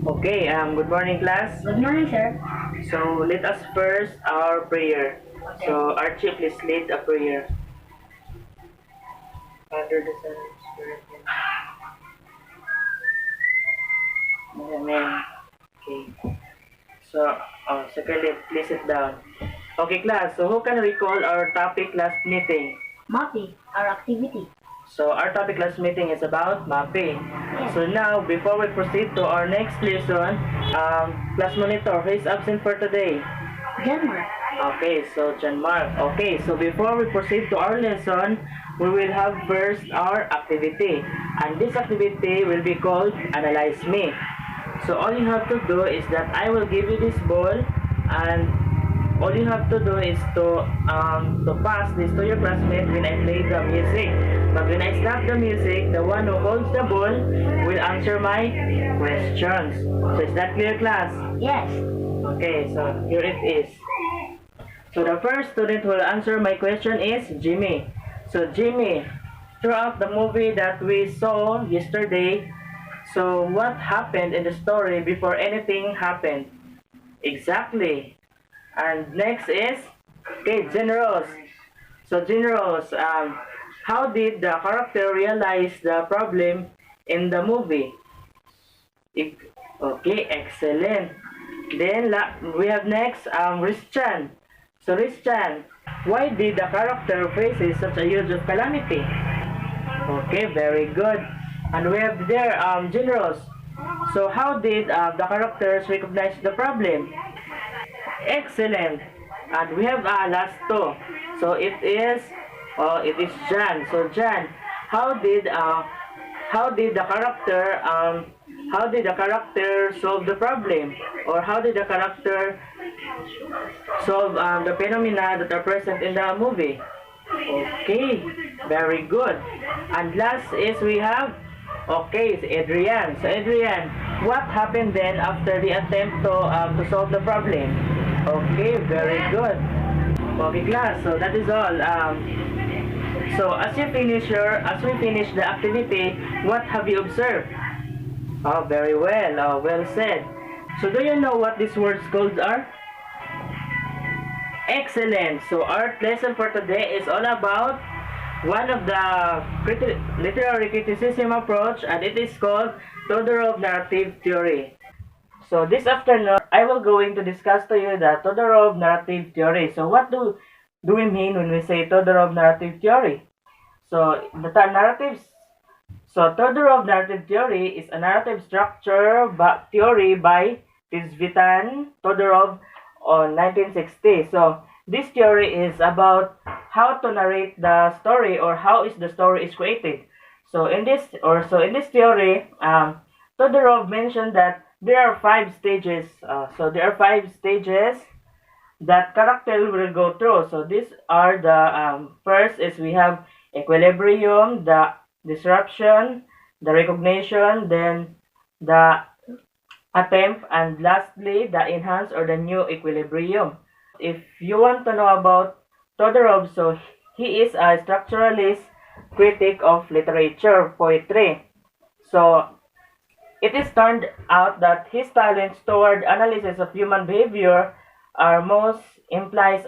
Okay, good morning, class. Good morning, sir. So let us first our prayer. Okay. So Archie, please lead a prayer. Father, the Son, and Spirit. Amen. Okay. So, secondly, please sit down. Okay, class. So who can recall our topic last meeting? Mapping, our activity. So our topic last meeting is about mapping. So now, before we proceed to our next lesson, class monitor, who is absent for today? Denmark. Okay, so John Mark. Okay, so before we proceed to our lesson, we will have first our activity. And this activity will be called Analyze Me. So all you have to do is that I will give you this ball, and all you have to do is to pass this to your classmate when I play the music. But when I stop the music, the one who holds the ball will answer my questions. So is that clear, class? Yes. Okay, so here it is. So the first student who will answer my question is Jimmy. So Jimmy, throughout the movie that we saw yesterday, so what happened in the story before anything happened? Exactly. And next is, okay, Generous. So Generous, how did the character realize the problem in the movie? Okay, excellent. Then we have next, Christian. So Christian, why did the character faces such a huge calamity? Okay, very good. And we have there, Generous. So how did the characters recognize the problem? Excellent. And we have last two. So it is Jan. So Jan, how did uh, how did the character how did the character solve the problem, or how did the character solve the phenomena that are present in the movie? Okay, very good. And last is we have, okay, it's Adrian. So Adrian, what happened then after the attempt to solve the problem? Okay, very good. Okay, class. So that is all. So as we finish the activity, what have you observed? Oh, very well. Well said. So do you know what these words called are? Excellent. So our lesson for today is all about one of the literary criticism approach, and it is called Todorov narrative theory. So this afternoon, I will going to discuss to you the Todorov narrative theory. So what do we mean when we say Todorov narrative theory? So the term narratives. So Todorov narrative theory is a narrative structure theory by Tzvetan Todorov on 1960. So this theory is about how to narrate the story, or how is the story is created. So in this theory, Todorov mentioned that there are five stages. So there are five stages that character will go through. So these are the first is we have equilibrium, the disruption, the recognition, then the attempt, and lastly the enhance or the new equilibrium. If you want to know about Todorov, so he is a structuralist critic of literature, poetry. So it is turned out that his talents toward analysis of human behavior are most implies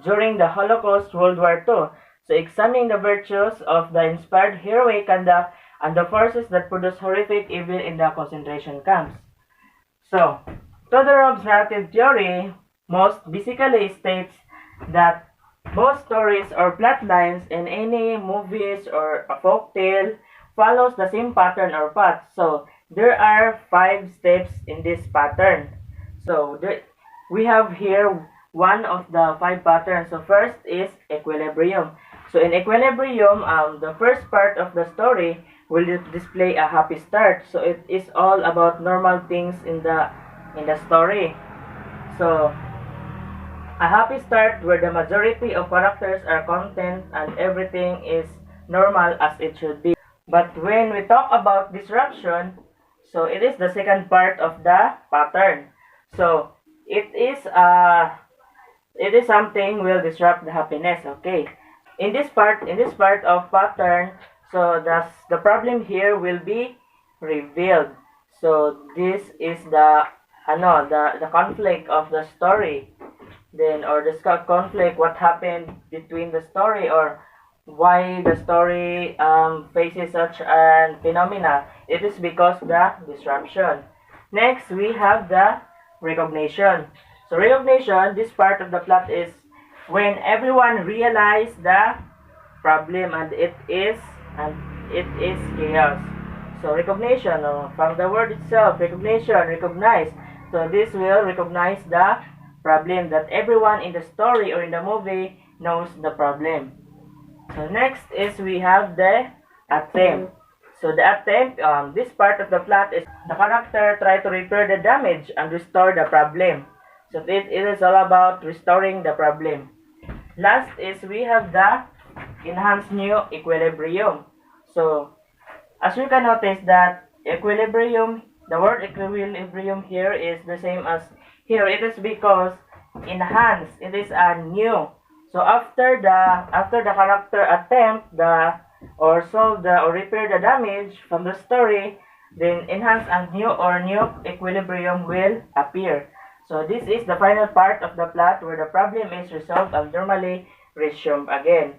during the Holocaust, World War II. So examining the virtues of the inspired heroic conduct and the forces that produce horrific evil in the concentration camps. So, Todorov's narrative theory most basically states that most stories or plot lines in any movies or a folk tale follows the same pattern or path. So, there are 5 steps in this pattern. So, we have here one of the 5 patterns. So, first is equilibrium. So, in equilibrium, the first part of the story will display a happy start. So, it is all about normal things in the story. So, a happy start where the majority of characters are content and everything is normal as it should be. But when we talk about disruption, so it is the second part of the pattern. So it is something will disrupt the happiness. Okay. In this part of pattern, so the problem here will be revealed. So this is the the conflict of the story. Then, or the conflict, what happened between the story, or why the story faces such an phenomena. It is because the disruption. Next, we have the recognition. So recognition, this part of the plot is when everyone realize the problem, and it is chaos. So recognition, from the word itself, recognition, recognize. So this will recognize the problem, that everyone in the story or in the movie knows the problem. So next is we have the attempt. So the attempt, this part of the plot is the character try to repair the damage and restore the problem. So it is all about restoring the problem. Last is we have the enhanced new equilibrium. So as you can notice that equilibrium, the word equilibrium here is the same as here. It is because enhanced, it is a new. So after the character attempt or solve or repair the damage from the story, then enhance and new equilibrium will appear. So this is the final part of the plot where the problem is resolved and normally resumed again.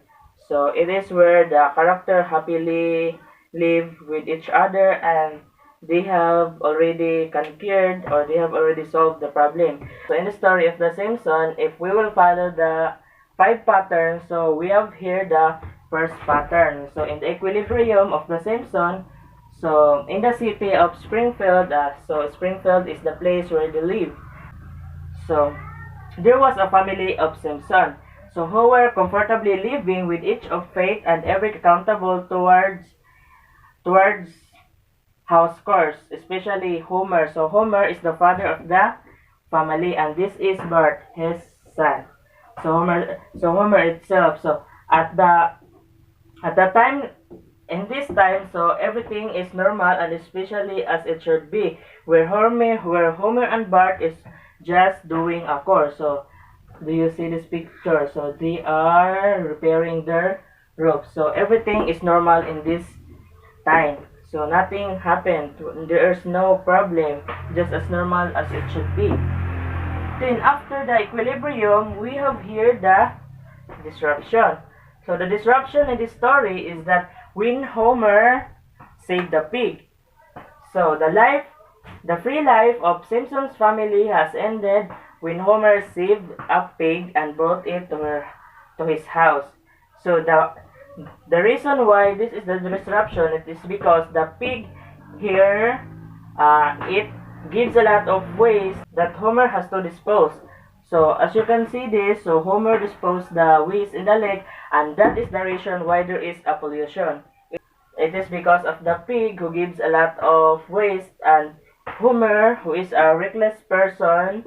So it is where the character happily live with each other, and they have already conquered, or they have already solved the problem. So in the story of The Simpsons, if we will follow the 5 patterns, so we have here the first pattern. So in the equilibrium of The Simpsons, so in the city of Springfield, so Springfield is the place where they live. So there was a family of Simpsons, so who were comfortably living with each of faith and every accountable towards house chores, especially Homer. So Homer is the father of the family, and this is Bart, his son. So Homer itself. So at the time, in this time, so everything is normal, and especially as it should be, where Homer and Bart is just doing a course. So do you see this picture? So they are repairing their roof. So everything is normal in this time. So nothing happened. There is no problem, just as normal as it should be. Then after the equilibrium, we have here the disruption. So the disruption in this story is that when Homer saved the pig, so the free life of Simpson's family has ended when Homer saved a pig and brought it to his house. So the reason why this is the disruption, it is because the pig here, it gives a lot of waste that Homer has to dispose. So as you can see this, so Homer disposed the waste in the lake, and that is the reason why there is a pollution. It is because of the pig who gives a lot of waste, and Homer, who is a reckless person,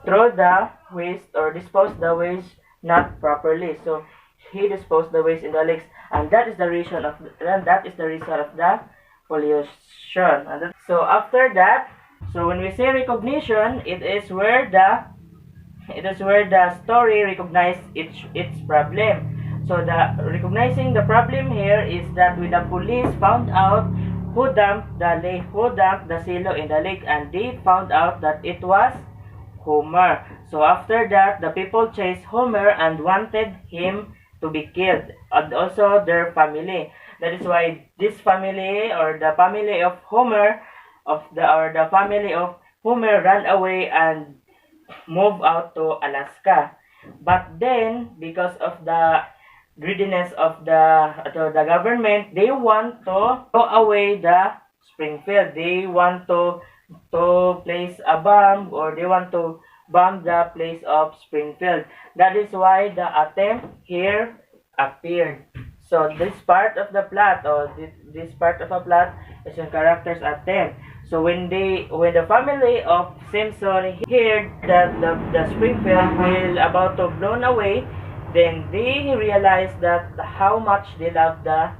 throw the waste or dispose the waste not properly. So he disposed the waste in the lakes, and that is the reason of the pollution. So after that, so when we say recognition, it is where the story recognizes its problem. So the recognizing the problem here is that when the police found out who dumped the silo in the lake, and they found out that it was Homer. So after that, the people chased Homer and wanted him to be killed, and also their family. That is why this family, or the family of Homer, the family of Homer ran away and moved out to Alaska. But then, because of the greediness of the government, they want to throw away the Springfield. They want to place a bomb, or they want to bomb the place of Springfield. That is why the attempt here appeared. So this part of the plot, or this part of a plot, is when characters attempt. So when the family of Simpson heard that the Springfield will about to blown away, then they realized that how much they love the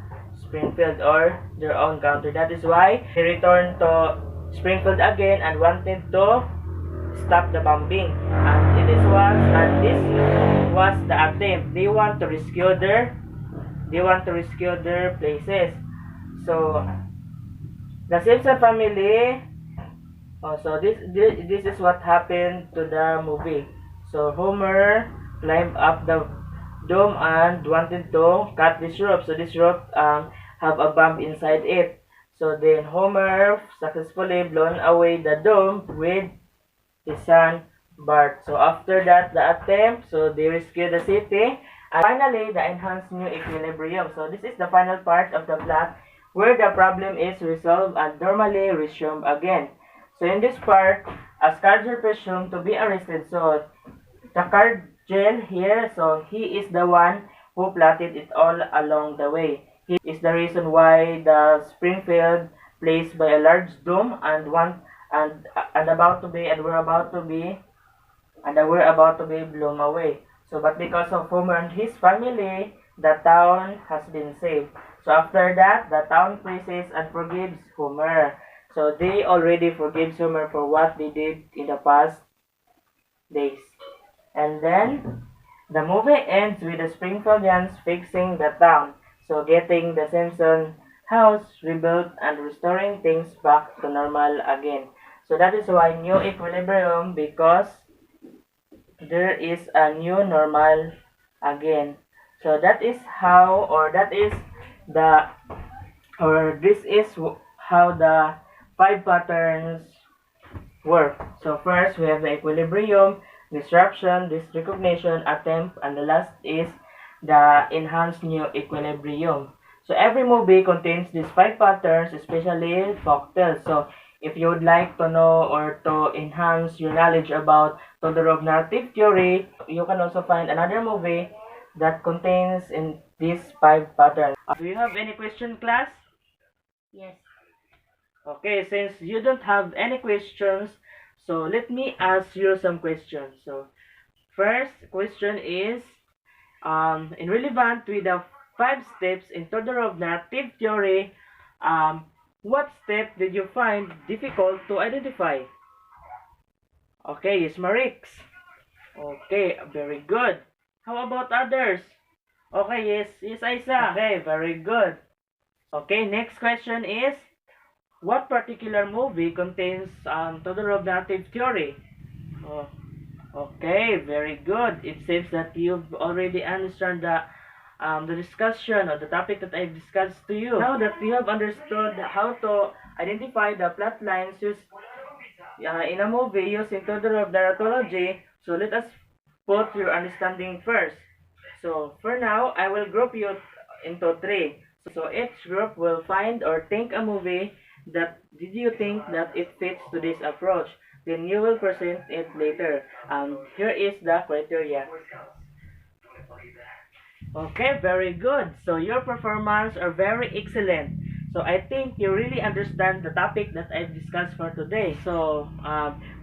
Springfield, or their own country. That is why they returned to Springfield again and wanted to stop the bombing. And this was the attempt. They want to rescue their places. So the Simpson family So this is what happened to the movie. So Homer climbed up the dome and wanted to cut this rope. So this rope have a bump inside it. So then Homer successfully blown away the dome with his son Bart. So after that the attempt, so they rescue the city. And finally, the enhanced new equilibrium. So this is the final part of the plot where the problem is resolved and normally resumed again. So in this part, a Scourger presumed to be arrested. So the Cargill here, so he is the one who plotted it all along the way. He is the reason why the Springfield placed by a large dome and we're about to be blown away. So, but because of Homer and his family, the town has been saved. So after that, the town praises and forgives Homer. So they already forgives Homer for what they did in the past days. And then, the movie ends with the Springfieldians fixing the town. So getting the Simpson house rebuilt and restoring things back to normal again. So that is why new equilibrium, because there is a new normal again. So that is how, or that is the, or this is how the 5 patterns work. So first we have the equilibrium, disruption, disrecognition, attempt, and the last is the enhanced new equilibrium. So every movie contains these 5 patterns, especially folktales. So if you would like to know or to enhance your knowledge about Todorov narrative theory, you can also find another movie that contains in these 5 patterns. Do you have any question, class? Yes. Okay, since you don't have any questions, so let me ask you some questions. So first question is, in relevant with the 5 steps in Todorov narrative theory, what step did you find difficult to identify? Okay, yes, Marix. Okay, very good. How about others? Okay, yes, Isa. Okay, very good. Okay, next question is, what particular movie contains Todorov narrative theory? Oh, okay, very good. It seems that you've already understood the discussion or the topic that I've discussed to you. Now that you have understood how to identify the plot lines used in a movie using Todorov narratology, so let us put your understanding first. So for now, I will group you into 3. So each group will find or think a movie that did you think that it fits to this approach. Then you will present it later. Here is the criteria. Okay, very good. So your performance are very excellent. So I think you really understand the topic that I've discussed for today. So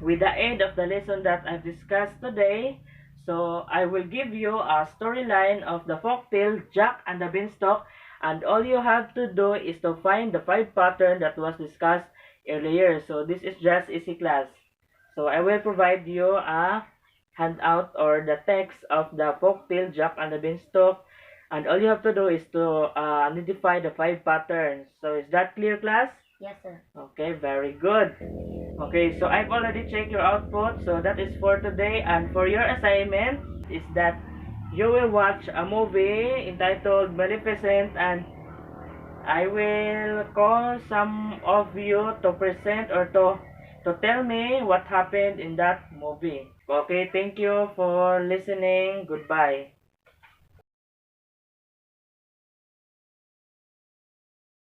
with the end of the lesson that I've discussed today, so I will give you a storyline of the folktale Jack and the Beanstalk, and all you have to do is to find the 5 pattern that was discussed earlier. So this is just easy class. So I will provide you a handout or the text of the folktale Jack and the Beanstalk, and all you have to do is to identify the 5 patterns. So is that clear, class? Yes, sir. Okay, very good. Okay, so I've already checked your output, so that is for today. And for your assignment is that you will watch a movie entitled Maleficent, and I will call some of you to present or to tell me what happened in that movie. Okay, thank you for listening. Goodbye.